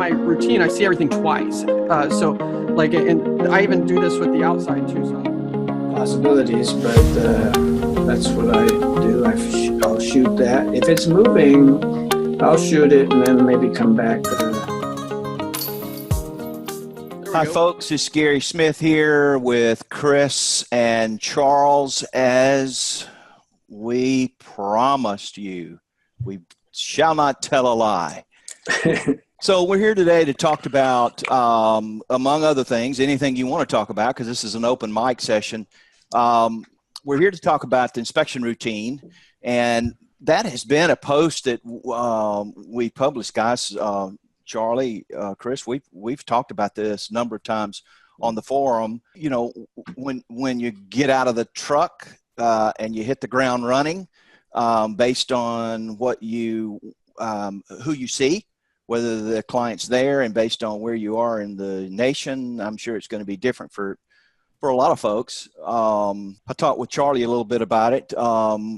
my routine, I see everything twice. So like, and I even do this with the outside too. So possibilities, but that's what I do. I'll shoot that. If it's moving, I'll shoot it and then maybe come back. Hi, folks. It's Gary Smith here with Chris and Charles. As we promised you, we shall not tell a lie. So we're here today to talk about, among other things, anything you want to talk about, because this is an open mic session. We're here to talk about the inspection routine, and that has been a post that we published, guys. Charlie, Chris, we've talked about this a number of times on the forum. You know, when you get out of the truck and you hit the ground running, based on what you who you see, whether the client's there, and based on where you are in the nation, I'm sure it's going to be different for a lot of folks. I talked with Charlie a little bit about it.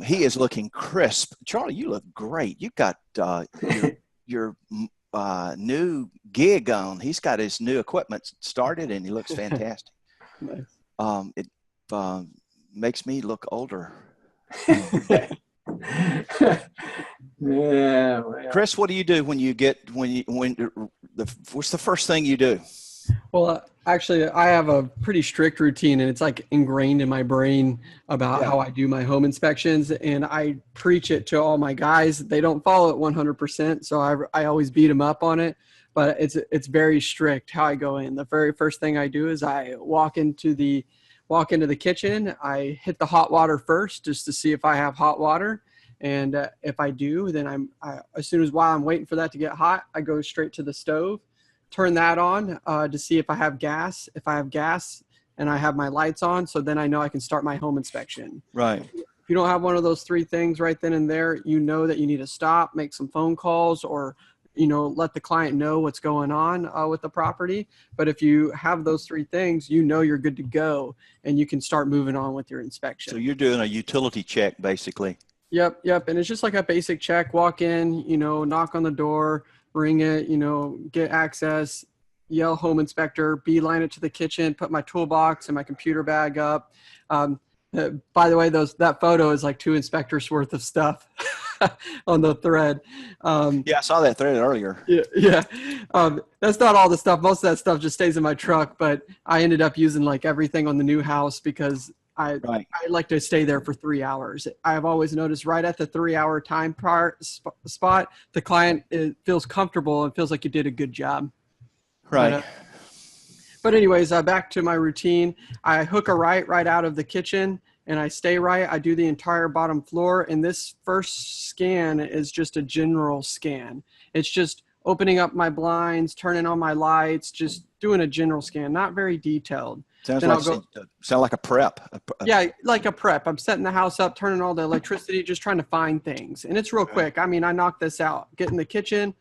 He is looking crisp. Charlie, you look great. You got your new gig on. He's got his new equipment started, and he looks fantastic. nice. It makes me look older. Yeah. Well. Chris, what do you do what's the first thing you do? Well, actually, I have a pretty strict routine, and it's like ingrained in my brain about how I do my home inspections, and I preach it to all my guys. They don't follow it 100%, so I always beat them up on it, but it's very strict how I go in. The very first thing I do is I walk into the kitchen. I hit the hot water first just to see if I have hot water. And if I do, then while I'm waiting for that to get hot, I go straight to the stove, turn that on to see if I have gas. If I have gas and I have my lights on, so then I know I can start my home inspection. Right. If you don't have one of those three things right then and there, you know that you need to stop, make some phone calls, or let the client know what's going on with the property. But if you have those three things, you're good to go, and you can start moving on with your inspection. So you're doing a utility check, basically. Yep. And it's just like a basic check. Walk in, knock on the door, ring it, get access, yell home inspector, beeline it to the kitchen, put my toolbox and my computer bag up. By the way, that photo is like 2 inspectors worth of stuff on the thread. Yeah, I saw that thread earlier. Yeah. That's not all the stuff. Most of that stuff just stays in my truck, but I ended up using like everything on the new house because I like to stay there for 3 hours. I've always noticed right at the 3-hour time spot, the client feels comfortable and feels like you did a good job. Right. But anyways, back to my routine. I hook a right out of the kitchen, and I stay right. I do the entire bottom floor, and this first scan is just a general scan. It's just opening up my blinds, turning on my lights, just doing a general scan, not very detailed. Sound like a prep. Yeah, like a prep. I'm setting the house up, turning all the electricity, just trying to find things. And it's real quick. I mean, I knock this out, get in the kitchen,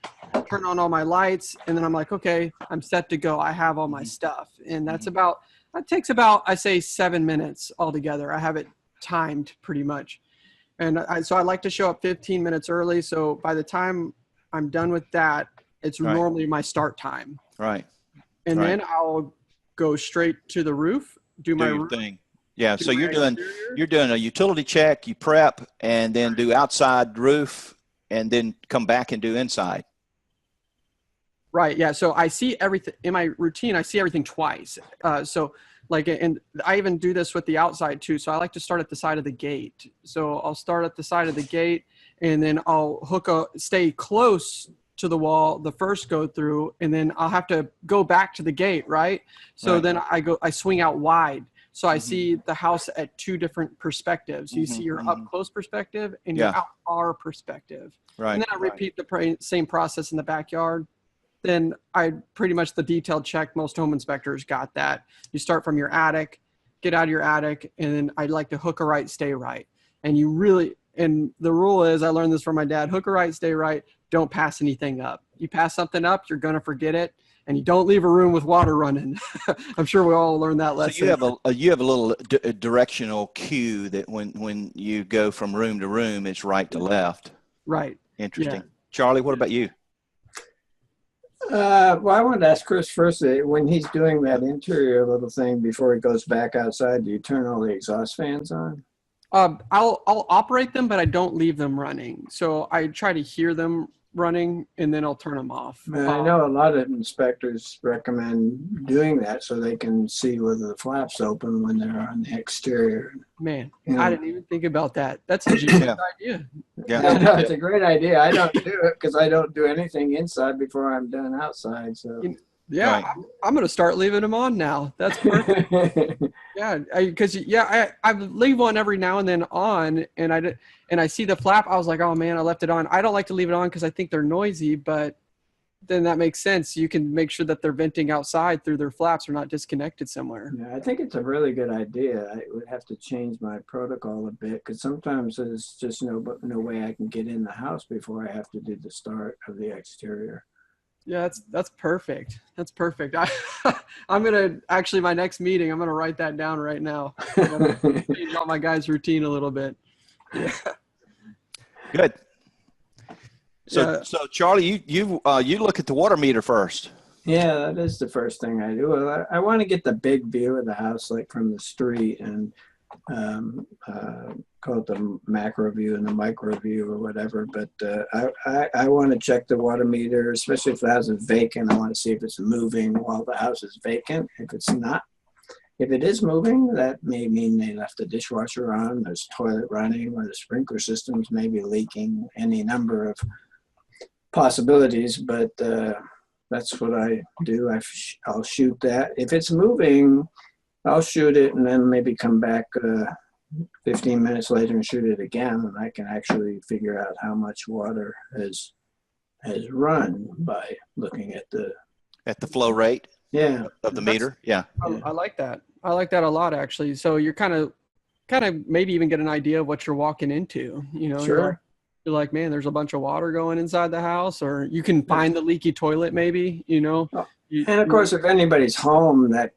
turn on all my lights, and then I'm like, okay, I'm set to go. I have all my stuff. And that takes about, I say 7 minutes altogether. I have it timed pretty much. And so I like to show up 15 minutes early. So by the time I'm done with that, it's normally my start time. Right. And then I'll go straight to the roof, do my your thing. Yeah. So you're doing a utility check, you prep, and then do outside roof, and then come back and do inside. Right. Yeah. So I see everything in my routine. I see everything twice. And I even do this with the outside too. So I like to start at the side of the gate. So I'll start at the side of the gate, and then I'll stay close to the wall the first go through, and then I'll have to go back to the gate, right? So then I swing out wide, so I see the house at 2 different perspectives. You see your up close perspective and your out far perspective, right? And then I repeat the same process in the backyard. Then the detailed check, most home inspectors got that. You start from your attic, get out of your attic, and then I'd like to hook a right, stay right. And the rule is, I learned this from my dad, hook a right, stay right. Don't pass anything up. You pass something up, you're going to forget it. And you don't leave a room with water running. I'm sure we all learned that lesson. So you have a little directional cue that when you go from room to room, it's right to left. Right. Interesting. Yeah. Charlie, what about you? Well, I wanted to ask Chris first, when he's doing that interior little thing before he goes back outside, do you turn all the exhaust fans on? I'll operate them, but I don't leave them running. So I try to hear them running, and then I'll turn them off. I know a lot of inspectors recommend doing that so they can see whether the flap's open when they're on the exterior. Man, Yeah. I didn't even think about that. That's a genius idea. Yeah, no, it's a great idea. I don't do it because I don't do anything inside before I'm done outside. So Yeah, Right. I'm going to start leaving them on now. That's perfect. Yeah, because I leave one every now and then on, and I see the flap. I was like, oh man, I left it on. I don't like to leave it on because I think they're noisy, but then that makes sense. You can make sure that they're venting outside through their flaps or not disconnected somewhere. Yeah, I think it's a really good idea. I would have to change my protocol a bit because sometimes there's just no way I can get in the house before I have to do the start of the exterior. Yeah, that's perfect. That's perfect. I'm gonna actually my next meeting. I'm gonna write that down right now. I'm gonna change out my guys' routine a little bit. Yeah. Good. So, Yeah. so Charlie, you look at the water meter first. Yeah, that is the first thing I do. Well, I want to get the big view of the house, like from the street, and call it the macro view and the micro view or whatever. But I want to check the water meter, especially if the house is vacant. I want to see if it's moving while the house is vacant. If it's not, if it is moving, that may mean they left the dishwasher on, there's toilet running, or the sprinkler systems may be leaking, any number of possibilities. But that's what I do. I'll shoot that. If it's moving, I'll shoot it and then maybe come back 15 minutes later and shoot it again, and I can actually figure out how much water has run by looking at the flow rate of the That's- meter. Yeah. I like that. I like that a lot, actually. So you're kind of maybe even get an idea of what you're walking into. You know, Sure. you're like, man, there's a bunch of water going inside the house, or you can find the leaky toilet, maybe. You know, Oh, And of course, if anybody's home, that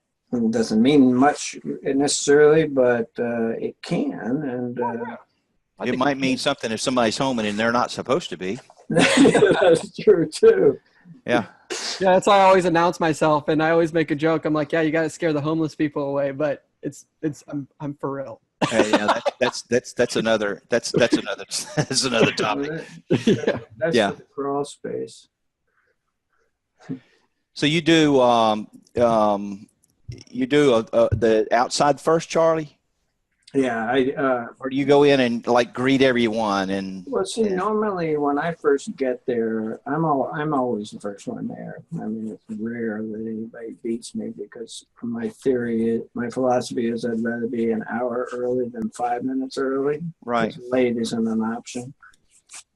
doesn't mean much necessarily, but it can. And I It think might mean something if somebody's home and they're not supposed to be. that's true too. Yeah. Yeah, that's why I always announce myself, and I always make a joke. I'm like, yeah, you got to scare the homeless people away, but I'm for real. Yeah, that's another that's another topic. Yeah. That's Yeah. for the crawl space. So you do the outside first, Charlie, Yeah, or do you go in and like greet everyone and well, see, normally when I first get there, I'm always the first one there. I mean, it's rare that anybody beats me because my philosophy is I'd rather be an hour early than 5 minutes early. right, 'Cause late isn't an option.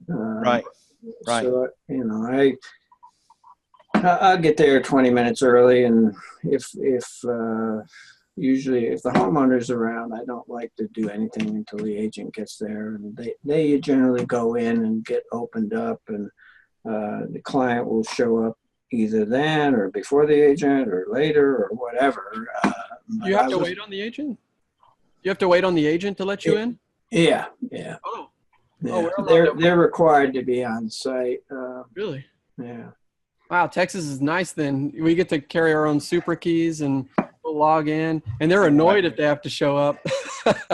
right, right. So, you know, I'll get there 20 minutes early, and usually if the homeowner's around, I don't like to do anything until the agent gets there, and they generally go in and get opened up, and the client will show up either then or before the agent or later or whatever. You have to wait on the agent? You have to wait on the agent to let you in? Yeah. Oh, Yeah. we're allowed to- They're required to be on site. really? Yeah. Wow, Texas is nice then. We get to carry our own super keys and we'll log in, and they're annoyed if they have to show up.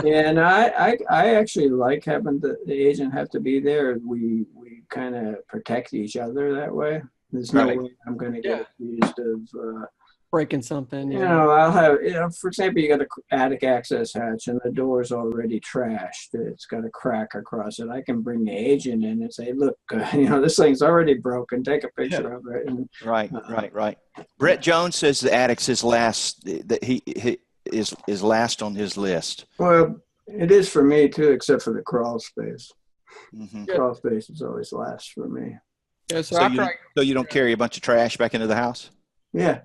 Yeah, and I actually like having the agent have to be there. We kind of protect each other that way. There's no Right. way I'm going to get accused of, Breaking something. you Yeah. know, I'll have, for example, you got an attic access hatch and the door's already trashed. It's got a crack across it. I can bring the agent in and say, look, this thing's already broken. Take a picture of it. And Right. Brett Jones says the attic's his last. That he is last on his list. well, it is for me too, except for the crawl space. Mm-hmm. Yeah. Crawl space is always last for me. Yeah, so So you don't carry a bunch of trash back into the house? Yeah.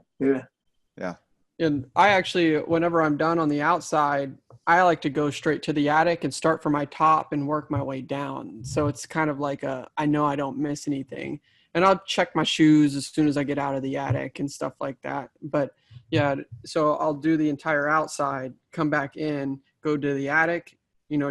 And I actually, whenever I'm done on the outside, I like to go straight to the attic and start from my top and work my way down. So it's kind of like I know I don't miss anything. And I'll check my shoes as soon as I get out of the attic and stuff like that. But yeah, so I'll do the entire outside, come back in, go to the attic,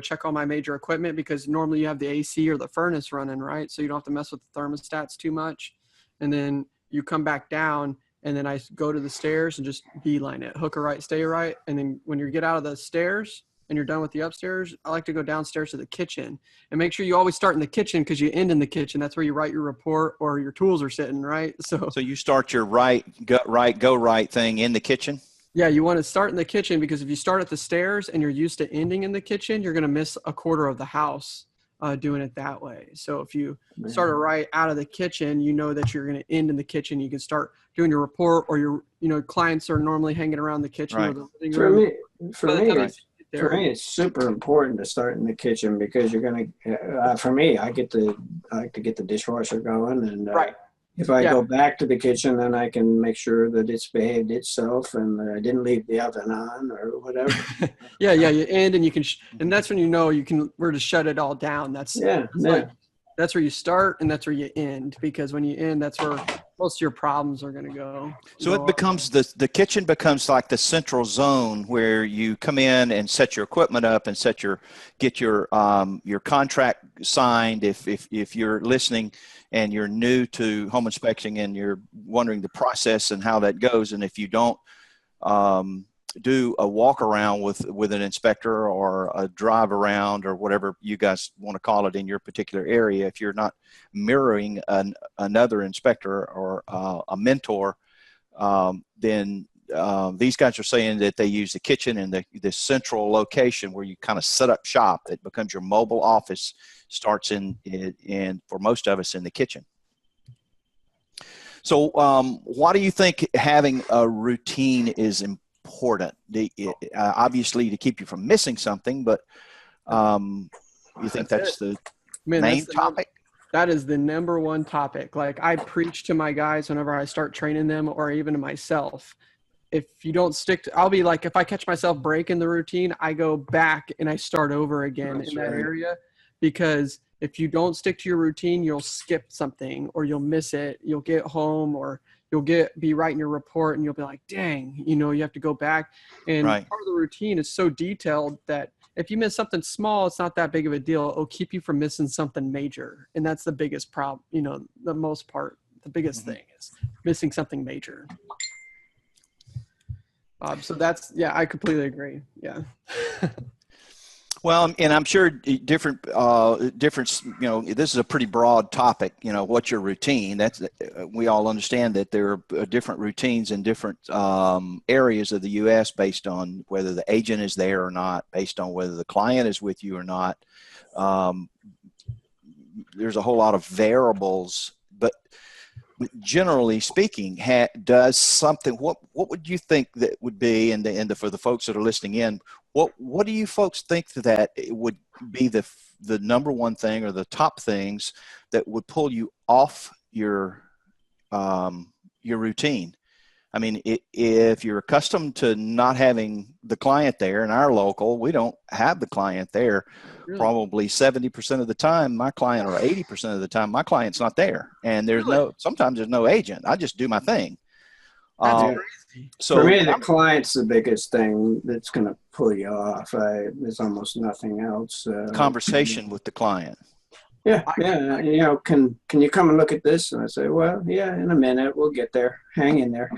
check all my major equipment, because normally you have the AC or the furnace running, right? So you don't have to mess with the thermostats too much. And then you come back down, and then I go to the stairs and just beeline it, hook a right, stay right. And then when you get out of the stairs and you're done with the upstairs, I like to go downstairs to the kitchen and make sure you always start in the kitchen, because you end in the kitchen. That's where you write your report or your tools are sitting, right? So you start your go right thing in the kitchen? Yeah, you want to start in the kitchen, because if you start at the stairs and you're used to ending in the kitchen, you're going to miss a quarter of the house doing it that way. So if you start right out of the kitchen, you know that you're going to end in the kitchen. You can start doing your report, or your clients are normally hanging around the kitchen. Right. Or the living room. For me, it's super important to start in the kitchen, because you're going to. For me, I like to get the dishwasher going, and Right. If I go back to the kitchen, then I can make sure that it's behaved itself and I didn't leave the oven on or whatever. Yeah. You end, and you can, and that's when where to shut it all down. That's where you start, and that's where you end, because when you end, that's where most of your problems are going to go. So it becomes the kitchen becomes like the central zone where you come in and set your equipment up and get your contract signed. If you're listening and you're new to home inspection and you're wondering the process and how that goes, and if you don't do a walk around with an inspector or a drive around or whatever you guys want to call it in your particular area, if you're not mirroring another inspector or a mentor, then these guys are saying that they use the kitchen and the central location where you kind of set up shop. It becomes your mobile office, starts in for most of us in the kitchen. So why do you think having a routine is important? Obviously to keep you from missing something, but you think that's the main topic? That is the number one topic. Like, I preach to my guys whenever I start training them, or even to myself. If you don't stick to, I'll be like, if I catch myself breaking the routine, I go back and I start over again in that area, because if you don't stick to your routine, you'll skip something, or you'll miss it. You'll get home, or you'll be writing your report, and you'll be like, dang, you have to go back. And part of the routine is so detailed that if you miss something small, it's not that big of a deal. It'll keep you from missing something major. And that's the biggest problem, the most part, the biggest thing is missing something major. So that's, I completely agree. Yeah. Well, and I'm sure different, this is a pretty broad topic, what's your routine? We all understand that there are different routines in different areas of the U.S. based on whether the agent is there or not, based on whether the client is with you or not. There's a whole lot of variables, but generally speaking, does something, what would you think that would be, and for the folks that are listening in, what do you folks think that it would be the number one thing or the top things that would pull you off your routine? I mean, if you're accustomed to not having the client there, in our local, we don't have the client there. Really? Probably 70% of the time, my client, or 80% of the time, my client's not there. And sometimes there's no agent. I just do my thing. That's crazy. So for me, the client's the biggest thing that's going to pull you off. There's almost nothing else. Conversation with the client. Yeah. Can you come and look at this? And I say, well, yeah, in a minute, we'll get there. Hang in there.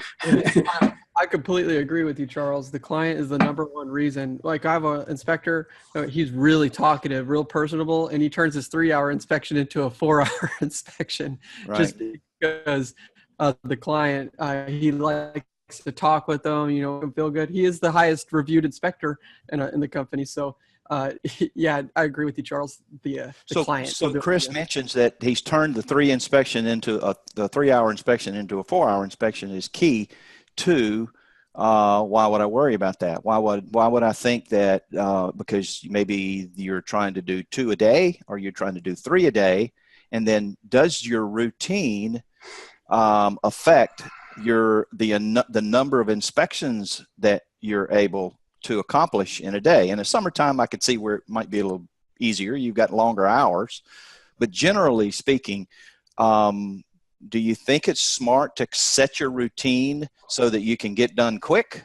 I completely agree with you, Charles. The client is the number one reason. Like, I have an inspector, he's really talkative, real personable, and he turns his 3-hour inspection into a 4-hour inspection, just because the client, he likes to talk with them, feel good. He is the highest reviewed inspector in the company. So, I agree with you, Charles. The client. So Chris mentions that he's turned the 3-hour inspection into a 4-hour inspection is key to why would I worry about that? Why would I think that because maybe you're trying to do 2 a day, or you're trying to do 3 a day, and then does your routine affect the number of inspections that you're able to accomplish in a day? In the summertime, I could see where it might be a little easier. You've got longer hours, but generally speaking, do you think it's smart to set your routine so that you can get done quick?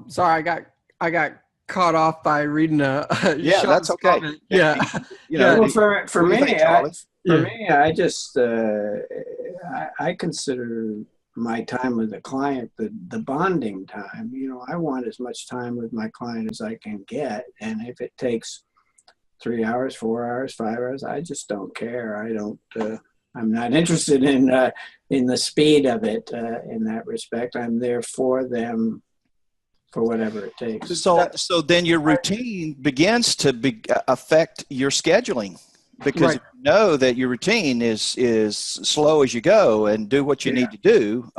Sorry, I got caught off by reading that's okay. Comment. Yeah. Well, for me, For Yeah. me, I just I consider my time with the client the bonding time. You know, I want as much time with my client as I can get, and if it takes 3 hours, 4 hours, 5 hours, I just don't care. I don't. I'm not interested in the speed of it in that respect. I'm there for them for whatever it takes. So then your routine begins to affect your scheduling, because Right. if you know that your routine is slow as you go and do what you Yeah. need to do,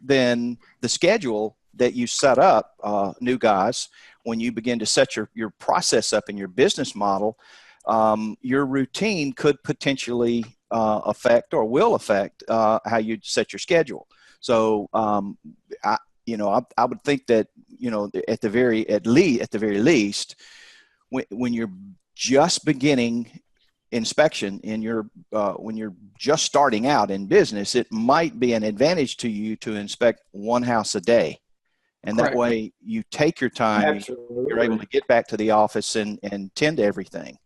then the schedule that you set up, new guys, when you begin to set your process up in your business model, your routine could potentially affect or will affect how you set your schedule. So I would think that, at the very least, when you're just beginning inspection when you're just starting out in business, it might be an advantage to you to inspect one house a day. And that Correct. way you take your time, you're able Absolutely. to get back to the office and tend to everything.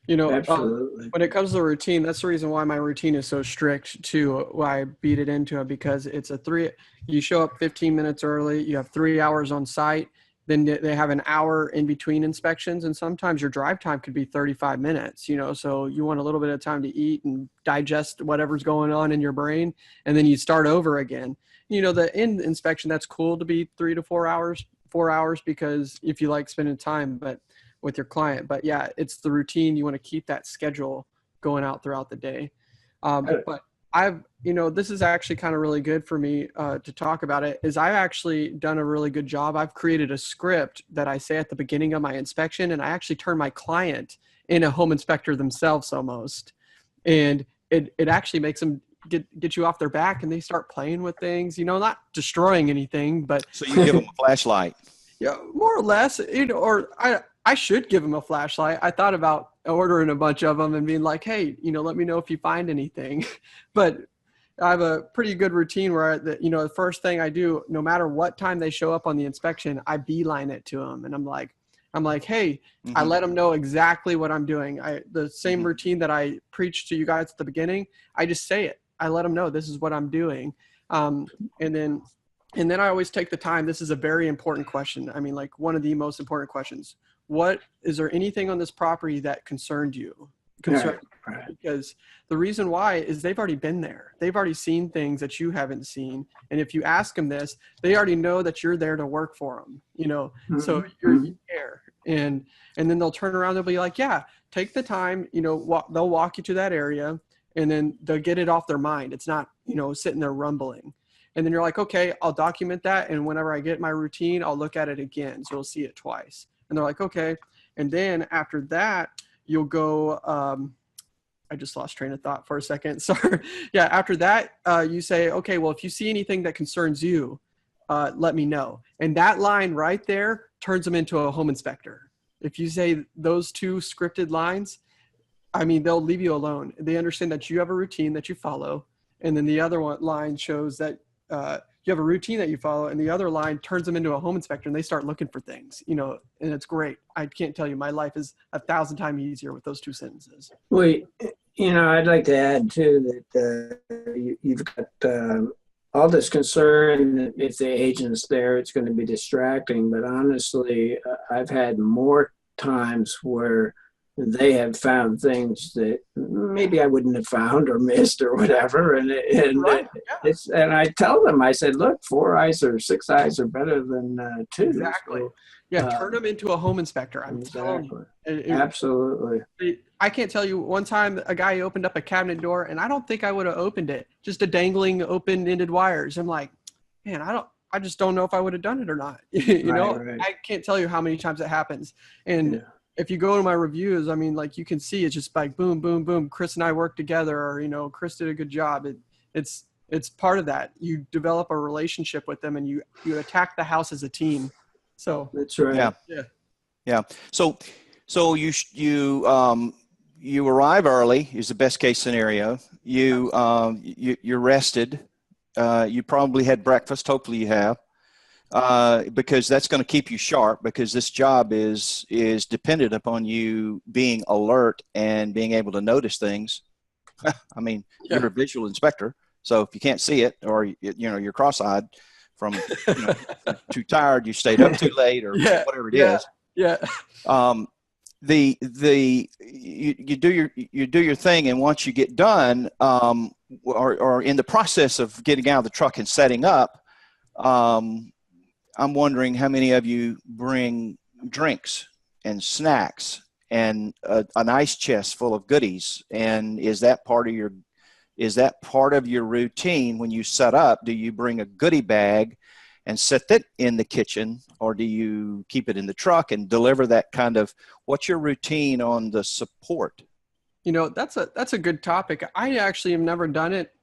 Absolutely. When it comes to the routine, that's the reason why my routine is so strict too. Why I beat it into it, because it's you show up 15 minutes early, you have 3 hours on site, then they have an hour in between inspections. And sometimes your drive time could be 35 minutes, so you want a little bit of time to eat and digest whatever's going on in your brain. And then you start over again. The end inspection, that's cool to be 3 to 4 hours, because if you like spending time, with your client. But yeah, it's the routine. You want to keep that schedule going out throughout the day. But this is actually kind of really good for me to talk about it, is I've actually done a really good job. I've created a script that I say at the beginning of my inspection, and I actually turn my client in a home inspector themselves almost. And it actually makes them get you off their back, and they start playing with things, not destroying anything, but So you give them a flashlight. yeah, more or less, or I should give them a flashlight. I thought about ordering a bunch of them and being like, hey, let me know if you find anything. But I have a pretty good routine where, the first thing I do, no matter what time they show up on the inspection, I beeline it to them. And I'm like, hey, I let them know exactly what I'm doing. The same routine that I preached to you guys at the beginning, I just say it. I let them know this is what I'm doing. And then I always take the time. This is a very important question. I mean, like one of the most important questions. Is there anything on this property that concerned you? Right. Because the reason why is they've already been there. They've already seen things that you haven't seen. And if you ask them this, they already know that you're there to work for them, so you're there. And then they'll turn around, they'll be like, yeah, take the time, they'll walk you to that area, and then they'll get it off their mind. It's not, sitting there rumbling. And then you're like, okay, I'll document that. And whenever I get my routine, I'll look at it again. So you'll see it twice. And they're like, okay. And then after that, you'll go, I just lost train of thought for a second. Sorry. Yeah. After that, you say, okay, well, if you see anything that concerns you, let me know. And that line right there turns them into a home inspector. If you say those two scripted lines, I mean, they'll leave you alone. They understand that you have a routine that you follow. And then the other line shows that you have a routine that you follow, and the other line turns them into a home inspector, and they start looking for things, and it's great. I can't tell you, my life is 1,000 times easier with those two sentences. Well, I'd like to add too that you've got all this concern. If the agent's there, it's going to be distracting. But honestly, I've had more times where they have found things that maybe I wouldn't have found or missed or whatever. And Right. and I tell them, I said, look, 4 eyes or 6 eyes are better than 2. Exactly. So, Yeah. Turn them into a home inspector. I'm telling you. Absolutely. I can't tell you, one time a guy opened up a cabinet door, and I don't think I would have opened it. Just a dangling open-ended wires. I'm like, man, I just don't know if I would have done it or not. Right. I can't tell you how many times it happens. And if you go to my reviews, I mean, like you can see it's just like boom, boom, boom. Chris and I worked together, or, Chris did a good job. It's part of that. You develop a relationship with them, and you attack the house as a team. So that's right. Yeah. So you arrive early is the best case scenario. You're rested. You probably had breakfast. Hopefully you have. Because that's going to keep you sharp, because this job is dependent upon you being alert and being able to notice things I mean, you're a visual inspector, so if you can't see it, or you're cross-eyed from too tired, you stayed up too late, or whatever it is. Yeah. You do your thing, and once you get done, or in the process of getting out of the truck and setting up, I'm wondering how many of you bring drinks and snacks and an ice chest full of goodies. And is that part of your routine when you set up? Do you bring a goodie bag and set that in the kitchen, or do you keep it in the truck and deliver that kind of? What's your routine on the support? That's a good topic. I actually have never done it.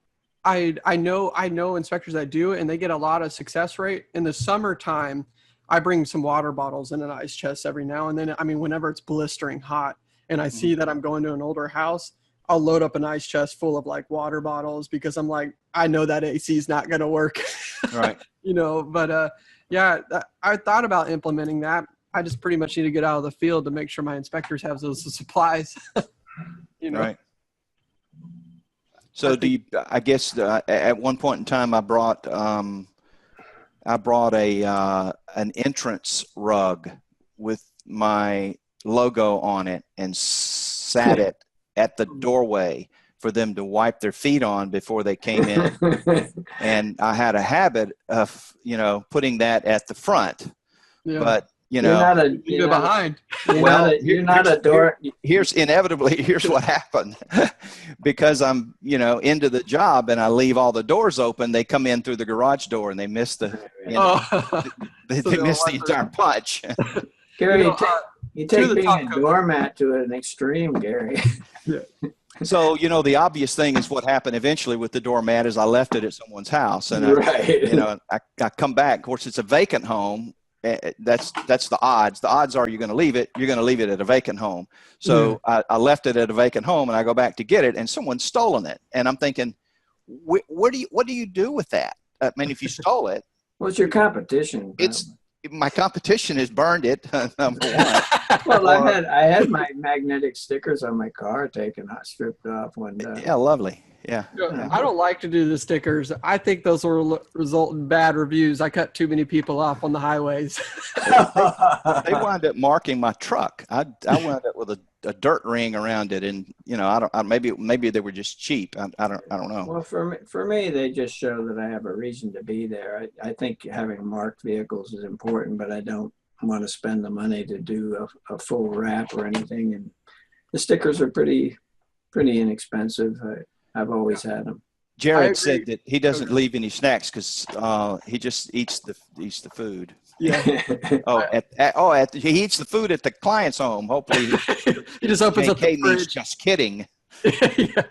I know inspectors that do, and they get a lot of success rate. In the summertime, I bring some water bottles and an ice chest every now and then. I mean, whenever it's blistering hot and I see that I'm going to an older house, I'll load up an ice chest full of like water bottles, because I'm like, I know that AC is not going to work. Right. But I thought about implementing that. I just pretty much need to get out of the field to make sure my inspectors have those supplies. Right. So I guess at one point in time, I brought an entrance rug with my logo on it and sat it at the doorway for them to wipe their feet on before they came in. And I had a habit of, putting that at the front, but you're behind. You're not a door. Here's what happened. Because I'm, into the job and I leave all the doors open, they come in through the garage door and they miss the, they miss the entire punch. Gary, you take being a doormat to an extreme, Gary. Yeah. So, the obvious thing is what happened eventually with the doormat is I left it at someone's house, and I come back. Of course, it's a vacant home. That's the odds. The odds are you're going to leave it at a vacant home. So I left it at a vacant home, and I go back to get it, and someone's stolen it. And I'm thinking, what do you do with that? I mean, if you stole it, what's your competition? My competition has burned it. Number one. Well, I had my magnetic stickers on my car taken out, stripped off one day. Yeah, lovely. Yeah. I don't like to do the stickers. I think those will result in bad reviews. I cut too many people off on the highways. They wound up marking my truck. I wound up with a dirt ring around it, and maybe they were just cheap. I don't know. Well, for me, they just show that I have a reason to be there. I think having marked vehicles is important, but I don't want to spend the money to do a full wrap or anything. And the stickers are pretty inexpensive. I've always had them. Jared said that he doesn't leave any snacks because he just eats the food. Yeah. He eats the food at the client's home. Hopefully, he just opens up the fridge. Just kidding. Yeah.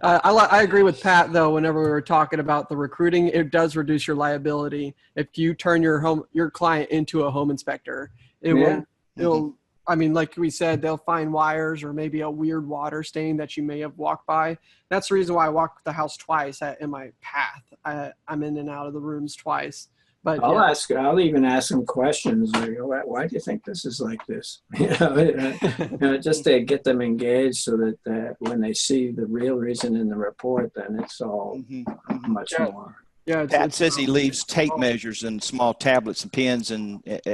I agree with Pat though. Whenever we were talking about the recruiting, it does reduce your liability if you turn your client into a home inspector. It'll. I mean, like we said, they'll find wires or maybe a weird water stain that you may have walked by. That's the reason why I walked the house twice in my path. I'm in and out of the rooms twice. But I'll even ask them questions like, why do you think this is like this? Just to get them engaged so that when they see the real reason in the report, then it's all much more. Yeah, Pat says he leaves tape measures and small tablets and pens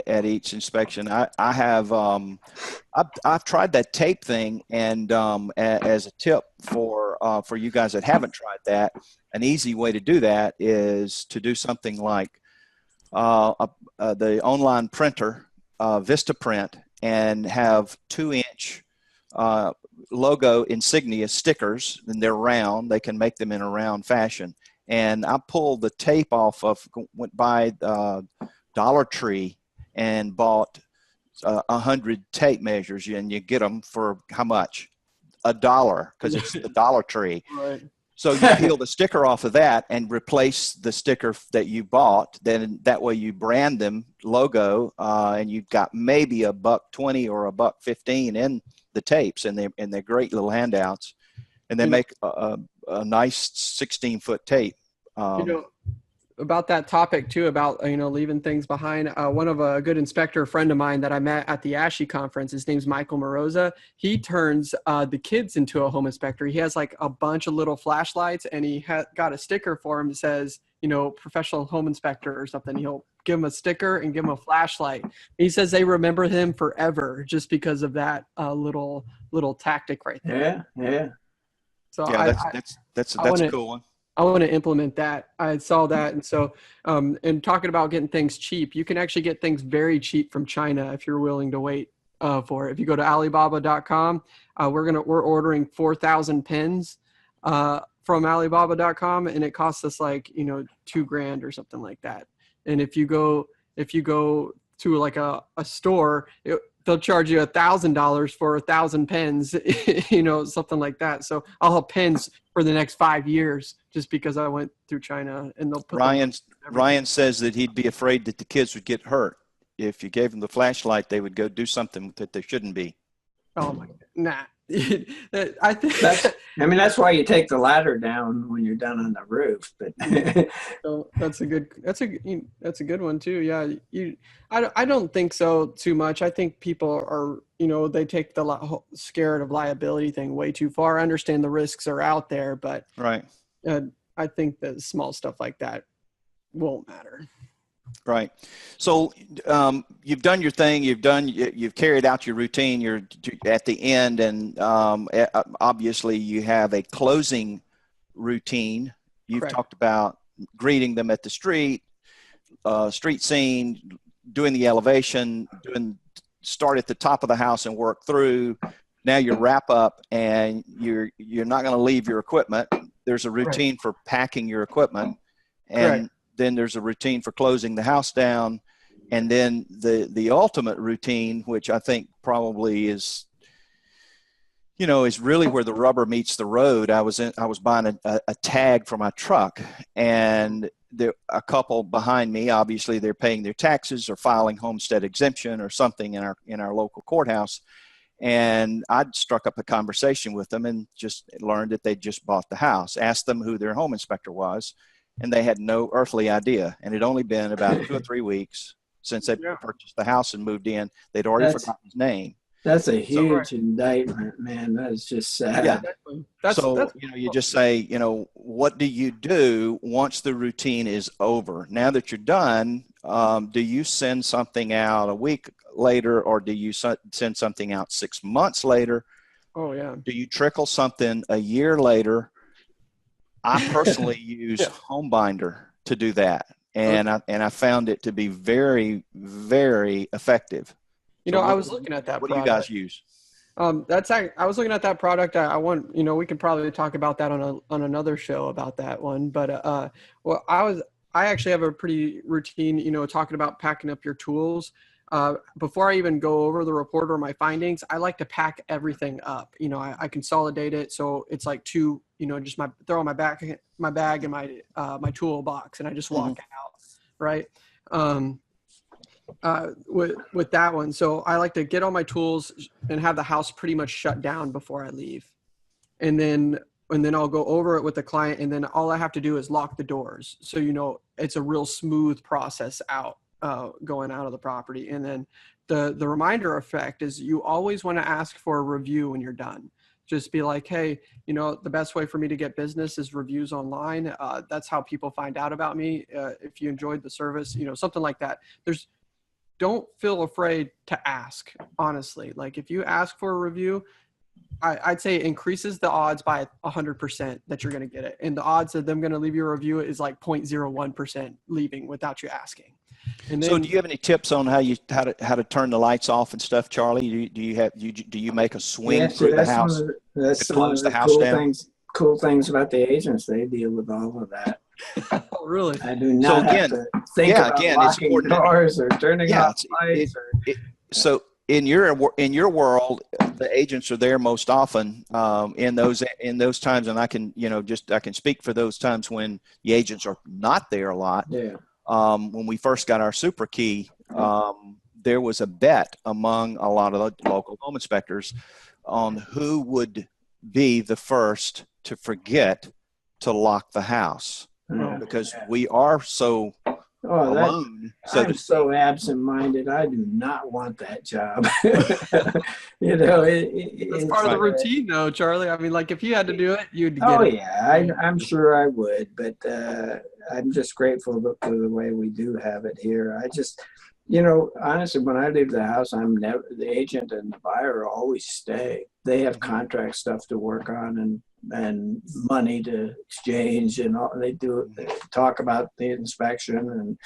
at each inspection. I have I've tried that tape thing, and as a tip for you guys that haven't tried that, an easy way to do that is to do something like the online printer, Vistaprint, and have 2-inch logo insignia stickers, and they're round. They can make them in a round fashion. And I pulled the tape went by Dollar Tree and bought 100 tape measures, and you get them for how much? $1, because it's the Dollar Tree. Right. So you peel the sticker off of that and replace the sticker that you bought. Then that way you brand them logo, and you've got maybe $1.20 or $1.15 in the tapes, and they're great little handouts, and they make a nice 16-foot tape. about that topic too, about, leaving things behind. One of a good inspector friend of mine that I met at the ASHI conference, his name's Michael Moroza. He turns the kids into a home inspector. He has like a bunch of little flashlights, and he got a sticker for him that says, professional home inspector or something. He'll give him a sticker and give him a flashlight. He says they remember him forever just because of that little tactic right there. Yeah. So Yeah, that's a cool one. I want to implement that. I saw that. And so, and talking about getting things cheap, you can actually get things very cheap from China if you're willing to wait for it. If you go to Alibaba.com, we're ordering 4,000 pens from Alibaba.com, and it costs us like, $2,000 or something like that. And if you go to like a store, they'll charge you $1,000 for 1,000 pens, something like that. So I'll have pens for the next 5 years just because I went through China, and they'll put Ryan says that he'd be afraid that the kids would get hurt. If you gave them the flashlight, they would go do something that they shouldn't be. Oh my God. Nah. I think that's why you take the ladder down when you're done on the roof. But so that's a good one too. Yeah, I don't think so too much. I think people are they take the scared of liability thing way too far. I understand the risks are out there, but right. I think that small stuff like that won't matter. Right. So you've done your thing. You've carried out your routine. You're at the end, and obviously you have a closing routine. You've Correct. Talked about greeting them at the street scene, doing the elevation, start at the top of the house and work through. Now you wrap up, and you're not going to leave your equipment. There's a routine for packing your equipment, and Correct. Then there's a routine for closing the house down, and then the ultimate routine, which I think probably is really where the rubber meets the road. I was buying a tag for my truck, and there a couple behind me. Obviously, they're paying their taxes or filing homestead exemption or something in our local courthouse. And I'd struck up a conversation with them and just learned that they'd just bought the house. Asked them who their home inspector was, and they had no earthly idea. And it'd only been about 2 or 3 weeks since they purchased the house and moved in. They'd already forgotten his name. That's a huge indictment, man. That is just sad. Yeah. You just say, what do you do once the routine is over? Now that you're done, do you send something out a week later, or do you send something out 6 months later? Oh yeah. Do you trickle something a year later? I personally use HomeBinder to do that, and I found it to be very, very effective. I was looking at that. What do you guys use? I was looking at that product. I want, we can probably talk about that on another show about that one. But I actually have a pretty routine, talking about packing up your tools. Before I even go over the report or my findings, I like to pack everything up. I consolidate it so it's like just throw my bag and my toolbox, and I just walk out, right? With that one, so I like to get all my tools and have the house pretty much shut down before I leave, and then I'll go over it with the client, and then all I have to do is lock the doors, so it's a real smooth process out. Going out of the property. And then the reminder effect is you always want to ask for a review when you're done. Just be like, hey, the best way for me to get business is reviews online. That's how people find out about me. If you enjoyed the service, something like that. Don't feel afraid to ask, honestly. Like if you ask for a review, I'd say it increases the odds by 100% that you're going to get it. And the odds of them going to leave you a review is like 0.01% leaving without you asking. And then, so do you have any tips on how to turn the lights off and stuff, Charlie? Do you make a swing through the house to close the house down? Cool things about the agents. They deal with all of that. Oh, really? I do not have to think about locking doors or turning off lights. So in your world, the agents are there most often in those times, and I can speak for those times when the agents are not there a lot. Yeah. When we first got our super key, there was a bet among a lot of the local home inspectors on who would be the first to forget to lock the house. Yeah. because we are so Oh, alone. So I'm so absent-minded. I do not want that job. You know, That's it's part of the routine, though, Charlie. I mean, like if you had to do it, you'd get oh it. yeah, I'm sure I would, but I'm just grateful for the way we do have it here. I just, you know, honestly, when I leave the house, I'm never the agent and the buyer always stay. They have contract stuff to work on and money to exchange and all. They talk about the inspection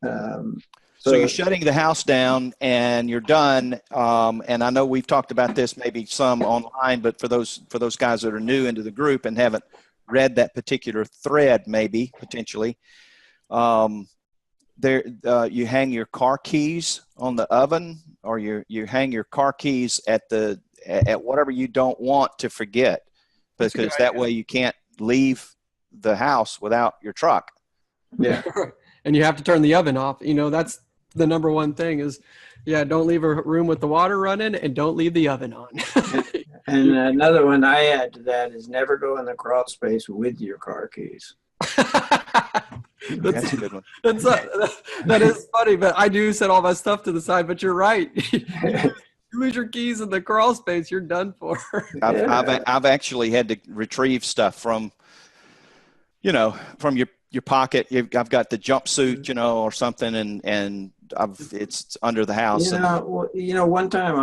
and So you're shutting the house down and you're done. And I know we've talked about this maybe some online, but for those guys that are new into the group and haven't read that particular thread, maybe potentially, you hang your car keys on the oven, or you hang your car keys at whatever you don't want to forget, because that way you can't leave the house without your truck. Yeah. And you have to turn the oven off. You know, that's the number one thing is, don't leave a room with the water running and don't leave the oven on. And another one I add to that is never go in the crawl space with your car keys. That's a good one. That is funny, but I do set all my stuff to the side, but you're right. You lose your keys in the crawl space, you're done for. I've actually had to retrieve stuff from your pocket. I've got the jumpsuit, or something, and it's under the house. One time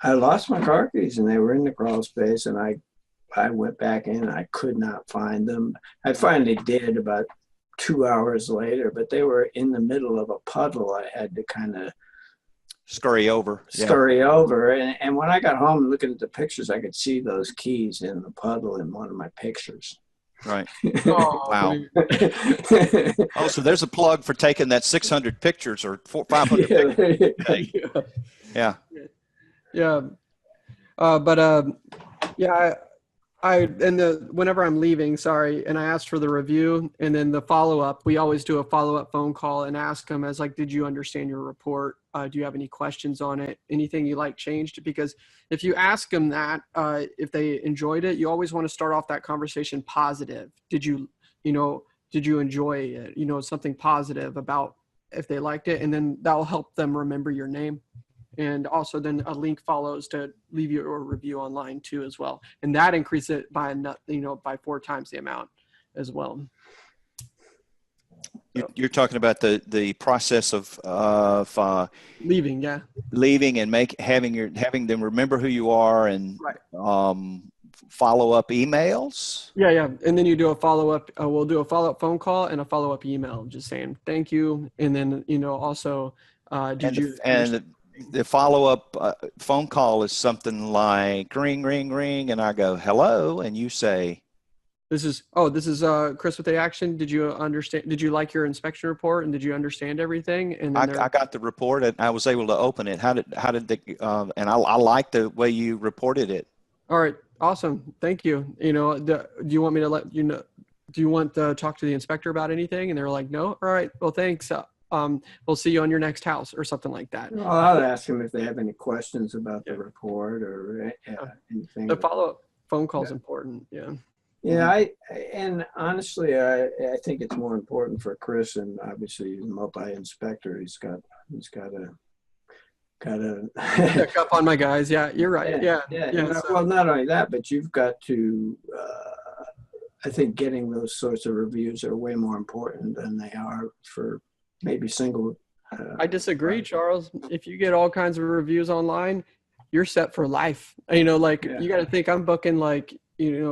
I lost my car keys and they were in the crawl space, and I went back in and I could not find them. I finally did about 2 hours later, but they were in the middle of a puddle. I had to kind of scurry over. And when I got home and looking at the pictures, I could see those keys in the puddle in one of my pictures. Right. Oh, wow. Oh, so there's a plug for taking that 600 pictures or 500 pictures. Yeah. Yeah. Whenever I'm leaving, and I asked for the review and then the follow-up, we always do a follow-up phone call and ask them as like, did you understand your report? Do you have any questions on it? Anything you like changed? Because if you ask them that, if they enjoyed it, you always want to start off that conversation positive. Did you enjoy it? Something positive about if they liked it, and then that'll help them remember your name. And also then a link follows to leave your review online too as well. And that increases it by 4 times the amount as well. You're talking about the process of leaving, yeah. Leaving and having them remember who you are, and follow up emails. Yeah. And then you do a follow up. We'll do a follow up phone call and a follow up email, just saying thank you. And then also the follow-up phone call is something like ring, ring, ring, and I go, hello, and you say, this is Chris with the Action. Did you understand? Did you like your inspection report, and did you understand everything? And I got the report and I was able to open it. How did and I like the way you reported it. All right, awesome, thank you. Do you want me to let you know? Do you want to talk to the inspector about anything? And they're like, no. All right, well, thanks. We'll see you on your next house or something like that. Well, I'll ask them if they have any questions about the report or anything. The follow-up phone call is important. Yeah. Yeah, and honestly, I think it's more important for Chris, and obviously he's a multi-inspector. He's got to check up on my guys. Yeah, you're right. Yeah. Well, not only that, but you've got to. I think getting those sorts of reviews are way more important than they are for maybe single. I disagree, Charles. If you get all kinds of reviews online, you're set for life. You got to think I'm booking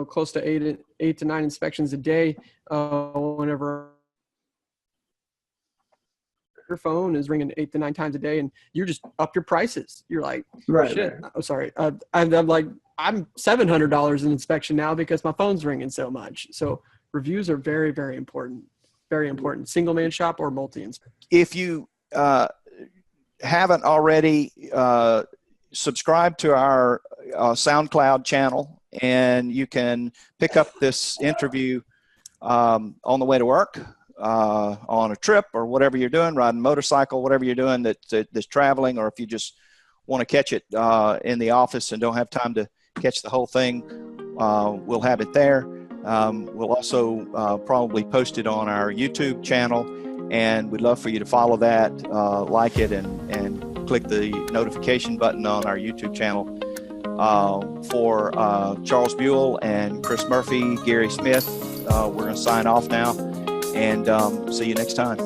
close to 8 to 9 inspections a day. Whenever your phone is ringing 8 to 9 times a day, and you just up your prices. You're like, shit. Right. Oh, sorry. I'm like, I'm $700 in inspection now because my phone's ringing so much. So reviews are very, very important. Very important. Single man shop or multi-inspection. If you haven't already, subscribe to our SoundCloud channel, and you can pick up this interview on the way to work, on a trip, or whatever you're doing, riding a motorcycle, whatever you're doing that's traveling, or if you just want to catch it in the office and don't have time to catch the whole thing, we'll have it there. We'll also probably post it on our YouTube channel, and we'd love for you to follow that, like it, and click the notification button on our YouTube channel. For Charles Buell and Chris Murphy, Gary Smith, we're going to sign off now, and see you next time.